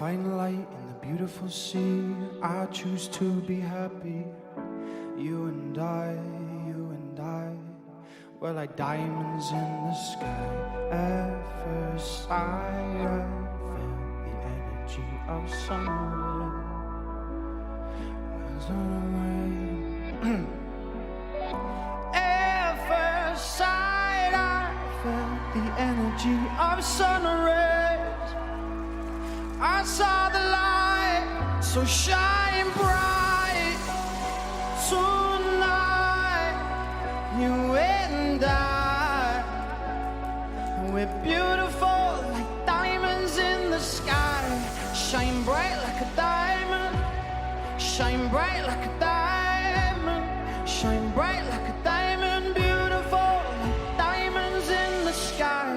find light in the beautiful sea. I choose to be happy. You and I, we're like diamonds in the sky. At first sight, I felt the energy of sun rays. At first sight, I felt the energy of sun rays. I saw the light so shine bright tonight. You and I, we're beautiful like diamonds in the sky. Shine bright like a diamond. Shine bright like a diamond. Shine bright like a diamond. Beautiful like diamonds in the sky.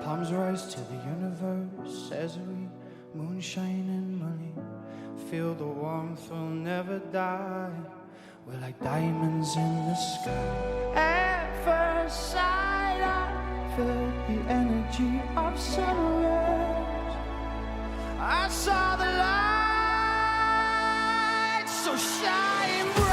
Palms rise to the universe as we moonshine and money. Feel the warmth, we'll never die. We're like diamonds in the sky. At first sight, I felt the energy of sun rays. I saw the light so shine bright.